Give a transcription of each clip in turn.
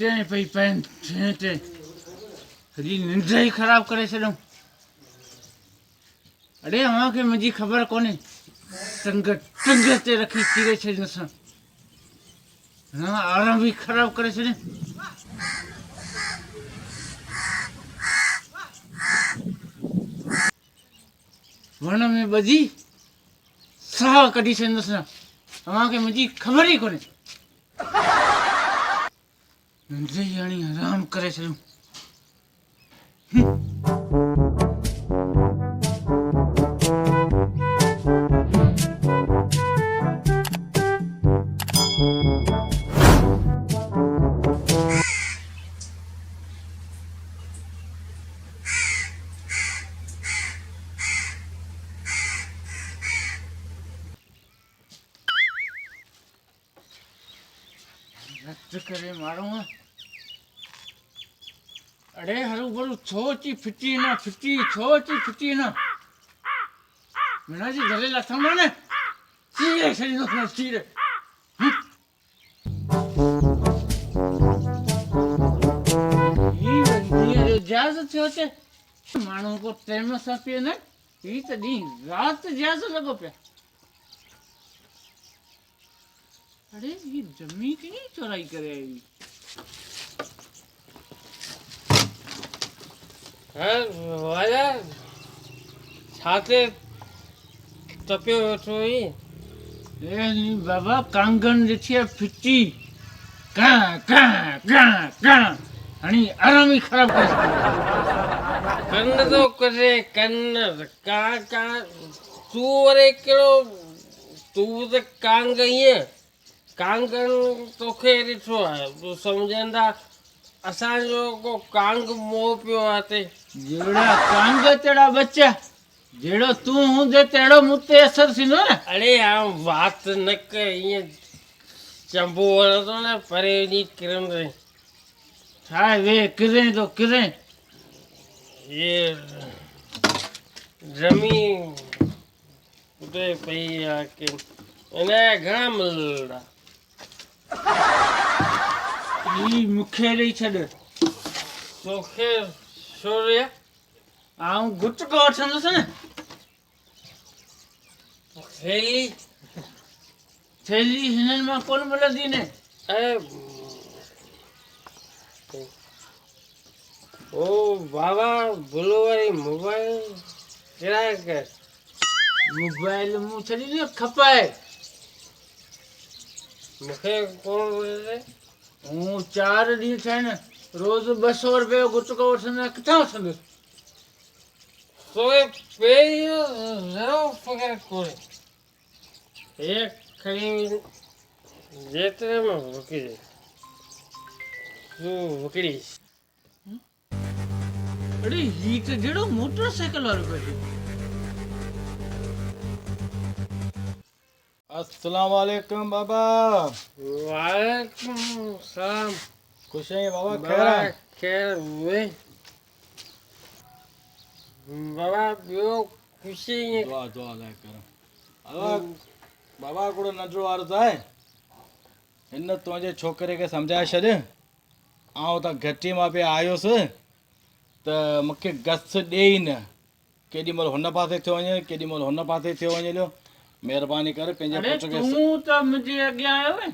टें पई पैन टे सॼी निंड ई ख़राब करे छॾियऊं। अड़े अव्हांखे मुंहिंजी ख़बर कोन्हे टंग ते रखी चीरे छॾियऊं असां। आराम बि ख़राब करे छॾियऊं। वण में ॿधी साह कढी छॾींदुसि न। अव्हांखे मुंहिंजी ख़बर ई कोन्हे। निंड ई हणी आराम करे छॾियऊं। रट करे मारूं। अड़े हरू भरू छो अची फिटी न फिटी छो अची फिटी न मिणा जी गले लथंदो न चीरे छॾींदुसि न चीरे। ॾींहं जो जाज़ थियो अचे माण्हू को टाइम सां पीए न ही त ॾींहुं राति जाज़ लॻो पिया। अरे ये जमी की नहीं चोराई करे आई। वाजा छाते तपियो वेठो ही। ए नी बाबा कांगन ॾिठी आहे फिटी कां कां कां कां हणी आराम ई ख़राब करे छॾियो। कन्न तो करे कन्न का का तू वरे कहिड़ो तू त कांग ईअं कांगन तोखे ॾिठो आहे तूं सम्झंदा असांजो को कांग मोह पियो आहे हिते। जहिड़ा कांग तहिड़ा बच्चा जहिड़ो तूं हूंदे तहिड़ो मूं ते असरु थींदो न। अड़े हाणे बात न कर ईअं चंबो वणंदो न परे वञी किरंदे। छा वे किरें थो किरें ये ज़मीन उते पई आहे की इन घणा मिलंदा। ही मूंखे ॾेई छॾ। तोखे छोड़िया आऊं गुटको वठंदुसि न। थैली थैली हिननि मां कोन मिलंदी न। ओ बाबा भुलो वारी मोबाइल किराए कर। मोबाइल मूं छॾी न खपाए मूंखे कोन मिले। हूं 4 ॾींहं थिया आहिनि रोज़ 200 रुपए जो गुटको वठंदो आहियां किथां वठंदुसि। तोखे पहिरियों ज़रो फ़िकर कोन्हे हे खणी जेतिरे में विकिणे तूं विकिणीस। अरे ही त जहिड़ो मोटरसाइकिल वारो पियो। अस्सलाम वालेकुम बाबा। वालेकुम सलाम। खुश आहियो बाबा? खैर आहे? खैर वे बाबा ॿियो ख़ुशी दुआ दुआ लाइ कर। बाबा हिकिड़ो नंढिड़ो अर्ज़ु आहे हिन तुंहिंजे छोकिरे खे सम्झाए छॾ। आउं त घटी मां पिया आयुसि त मूंखे गस ॾे ई न केॾी महिल हुन पासे थियो वञे केॾी महिल हुन पासे थियो वञे। ॾियो महिरबानी करे पंहिंजे पुट खे। तूं त मुंहिंजे अॻियां आयो न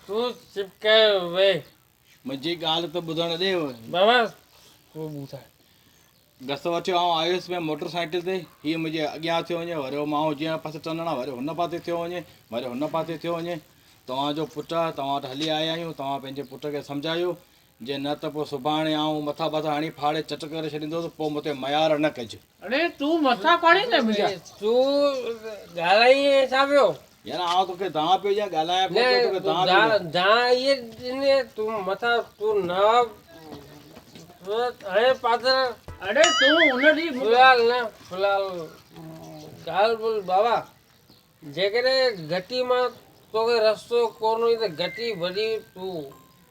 तूं चिपकायो वे मुंहिंजी ॻाल्हि त ॿुधण ॾे। बाबा तूं ॿुधाए गस वठियो आउं आयुसि में मोटरसाइकिल ते हीअ मुंहिंजे अॻियां थियो वञे वरी मां जीअं पासे टनणा वरी हुन पासे थियो वञे वरी हुन पासे थियो वञे। तव्हांजो पुटु आहे तव्हां वटि हली आया आहियूं तव्हां पंहिंजे पुट खे सम्झायो जे न त पोइ सुभाणे आउं मथा मथा हणी फाड़े चट करे छॾींदुसि पोइ मूं ते मयार न कजि। अरे तूं मथा फाड़ींदे मुंहिंजा। तूं ॻाल्हाईं छा पियो यार आउं तोखे दां पियो ॾियां ॻाल्हायां पियो तोखे दां पियो दां इहे ॾिने तूं मथां तूं न हाणे पादर। अरे तूं हुन ॾींहुं फ़िलहाल न फ़िलहाल ॻाल्हि ॿुध बाबा जेकॾहिं घटी मां तोखे रस्तो कोन हुई त घटी वॾी तूं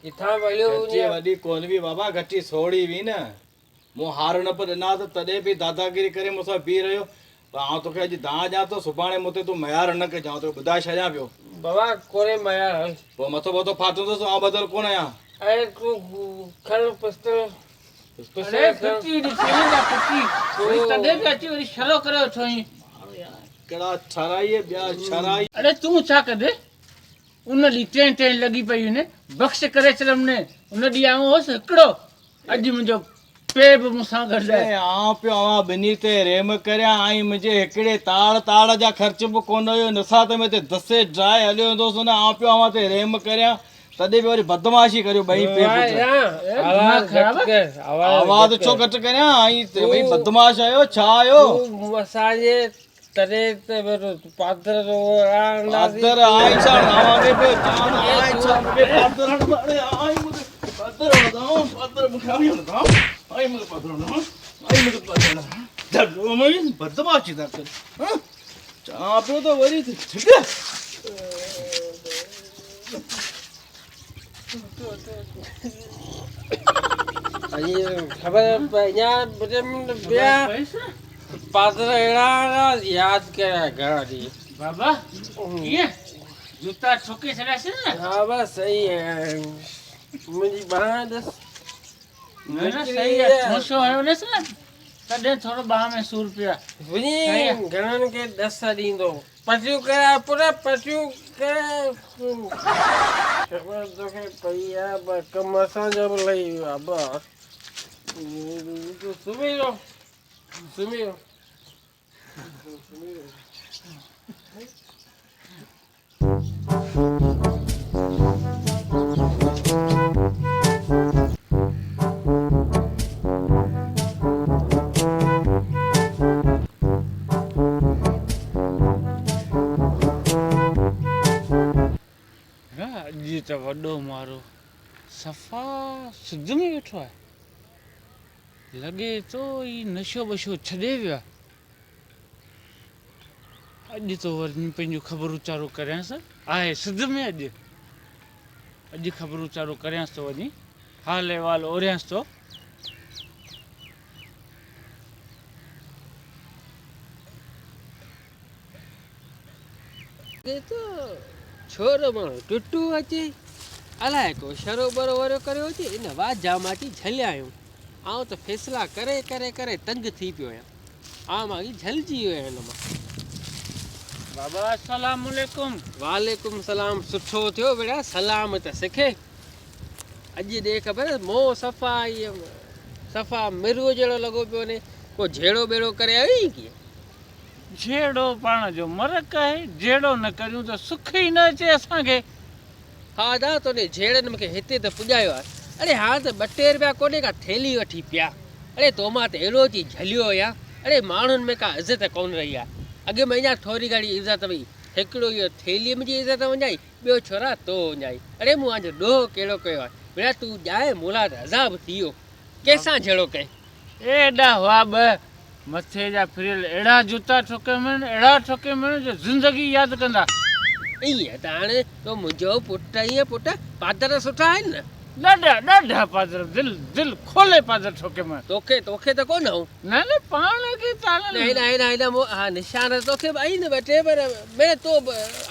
किथां वलियो घटी वॾी कोन हुई बाबा घटी सोड़ी हुई न। मूं हार न पियो ॾिना त तॾहिं बि दादागिरी करे मूंसां बीह रहियो। पर आउं तोखे अॼु दां ॾियां थो सुभाणे मूं ते तूं मयार न कजां तो ॿुधाए छॾियां पियो बाबा कोने मया पोइ मथो मथो फाटंदुसि आउं बदल कोन आहियां अरे तू खल पिस्तौल अरे फिफ्टी ॾिसी फिफ्टी तॾहिं बि अची वरी छलो करे वठो ई कहिड़ा छराई ॿिया छराई अरे तूं छा कदे उन ॾींहुं टें टें लॻी पई हुन बख़्श करे छॾियमि ने उन ॾींहुं आउं हुउसि हिकिड़ो अॼु मुंहिंजो पे बि मूंसां गॾु आहे आउं पियो आवां ॿिन्ही ते रेम करियां ऐं मुंहिंजे हिकिड़े ताड़ जा ख़र्च बि कोन हुयो नसात में ते दसे ड्राए हलियो वेंदोसि न आउं पियो आवां ते रेम करियां तॾहिं बि वरी बदमाशी करियो ॿई आवाज़ छो घटि करियां ऐं भई बदमाश आहियो छा आहियो असांजे तॾहिं त पादर पादर आई छा आवांगे पियो जान आई छा मूंखे पादर अड़े आई मूंखे पादर वधाओ पादर मूंखे आई वधाओ आई मूंखे पादर वधाओ आई मूंखे पादर वधाओ मैं बदमाशी था कर हां चा पियो तो वरी ठीक है खबर पया ॿिया पादर अहिड़ा यादि कया घणा ॾींहं बाबा कीअं जूता ठोके छॾियासीं न हा बस सही आहे मुंहिंजी बांह ॾिस न सही आहे ठोसो हयो नस न तॾहिं थोरो बांह में सूर पियो आहे वञी घणनि खे ॾस ॾींदो पटियूं कया पूरा पटियूं कया ख़बर तोखे पई आहे पर कमु असांजो बि लही वियो आहे बस सुम्ही रहो सुम्ही रहो अॼु त वॾो मारो सफ़ा सिध में वेठो आहे लॻे थो ई नशो वशो छॾे वियो आहे अॼु तो वरी पंहिंजो ख़बरूं चारो करियांसि आहे सिध में अॼु ख़बरूं चारो करियांसि थो वञी हाल अहिवाल ओरियांसि थो छोरो माण्हू टुटू अचे अलाए को शरो बरो वरो करियो अचे इन वाजा माटी झलिया आहियूं आउं त फ़ैसिला करे करे करे तंग थी पियो आहियां मां झलिजी वियो आहियां हिन मां बाबा अस्सलाम वालेकुम वालेकुम सलाम सुठो थियो बेटा सलाम त सिखे अॼु ॾे ख़बर मोह सफ़ा सफ़ा मिरुअ जहिड़ो लॻो पियो वञे को झेड़ो ॿेड़ो करे आई कीअं झेड़ो पाण जो मरक आहे झेड़ो न करियूं त सुख ई न अचे असांखे हा दा तोॾे झेड़नि मूंखे हिते त पुॼायो आहे अड़े हा त 2 रुपया कोन्हे का थैली वठी पिया अड़े तो मां त अहिड़ो थी झलियो हुया अड़े माण्हुनि में का इज़त कोन रही आहे अॻे में अञा थोरी घणी इज़त हुई हिकिड़ो इहो थैलीअ मुंहिंजी इज़त वञाई ॿियो छोरा तो वञाई अड़े मूं आंजो ॾोह कहिड़ो कयो आहे भेण तूं ॼाए मुला त अज़ाब थी वियो कंहिंसां झेड़ो कई एॾा हुआ ॿ मथे जा फिरियल अहिड़ा जूता ठोके में अहिड़ा ठोके में जो ज़िंदगी यादि कंदा ईअं त हाणे तो मुंहिंजो पुटु ईअं पुटु पादर सुठा आहिनि न ॾाढा पादर दिल खोले पादर ठोके में तोखे त कोन हूं न पाण खे हा निशान तोखे बि आई न 2 टे पर मैं तो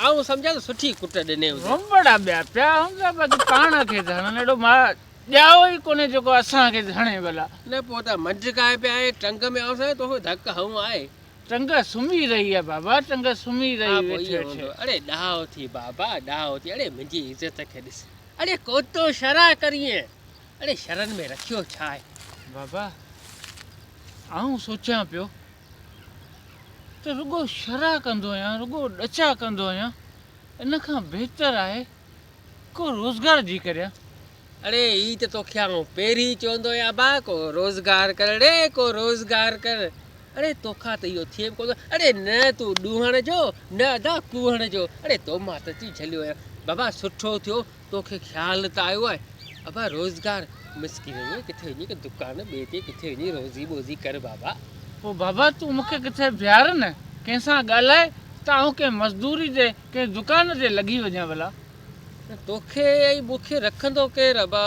आऊं सम्झां त सुठी कुट ॾिने बड़ा ॿिया पिया हूंदा बाक़ी पाण खे त हणण एॾो मां ॼाओ ई कोन्हे जेको असांखे हणे भला न पोइ त मटकाए पिया आहे टंग में आउं तोखे धक हूं आहे टंग सुम्ही रही आहे बाबा टंग सुम्ही रही अड़े ॾाहो थी बाबा ॾाहो थी अड़े मुंहिंजी इज़त खे ॾिस अड़े को तो शरा करिए अड़े शरन में रखियो छा आहे बाबा आऊं सोचियां पियो त रुगो शरा कंदो आहियां रुगो ॾचा कंदो आहियां इन खां बहितर आहे को रोज़गार जी करियां अड़े ही त तोखे आऊं पहिरीं चवंदो आहियां बा को रोज़गार कर रे को रोज़गार कर अड़े तोखां त इहो थिए कोन अड़े न तूं ॾूहण जो न अदा कूहण जो अड़े तो मां त अची झलियो आहियां बाबा सुठो थियो तोखे ख़्यालु त आयो आहे बाबा रोज़गार मिसकी वञे किथे वञी की दुकान ॿिए ते किथे वञी रोज़ी ॿोज़ी कर बाबा पोइ बाबा तूं मूंखे किथे बीहार न कंहिंसां ॻाल्हाए त आऊं कंहिं मज़दूरी ते कंहिं दुकान ते लॻी वञा भला तोखे ऐं मूंखे रखंदो केरु बा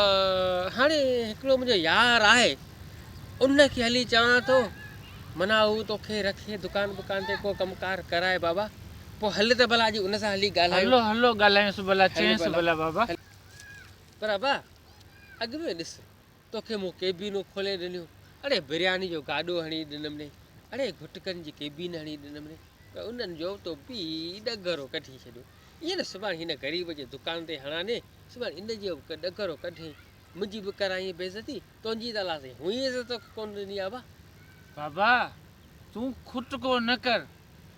हाणे हिकिड़ो मुंहिंजो यार आहे उनखे हली चवां थो मना हू तोखे रखे दुकान बुकान ते को कमकार कराए बाबा पोइ हल त भला अॼु उन सां हली ॻाल्हायो हलो हलो ॻाल्हायूंसि भला चइसि भला। भला बाबा पर अबा अॻु में ॾिस तोखे मूं केबिनूं खोले ॾिनियूं अड़े बिरयानी जो गाॾो हणी ॾिनमि ने अड़े गुटकनि जी केबिन हणी ॾिनमि ने पर उन्हनि जो तो पी ॾगरो कढी छॾियो ईअं न सुभाणे हिन ग़रीब जे दुकान ते हणा ने सुभाणे इन जो ॾगरो कढे मुंहिंजी बि कराई बेइज़ती तुंहिंजी त अलाए हुई इज़त कोन ॾिनी आहे बा बाबा तूं खुटको न कर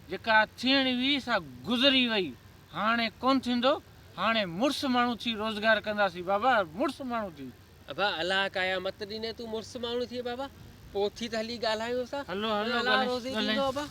जेका थियणी हुई सा गुज़री वई हाणे कोन थींदो हाणे मुड़ुसु माण्हू थी रोज़गार कंदासीं बाबा मुड़ुसु माण्हू थी अबा अलाह काया मत ॾिने तूं मुड़ुसु माण्हू थिए बाबा पोइ थी त हली ॻाल्हायूं असां हलो हलो अलाह रोज़ी ॾींदो ॻाल्हायूं अबा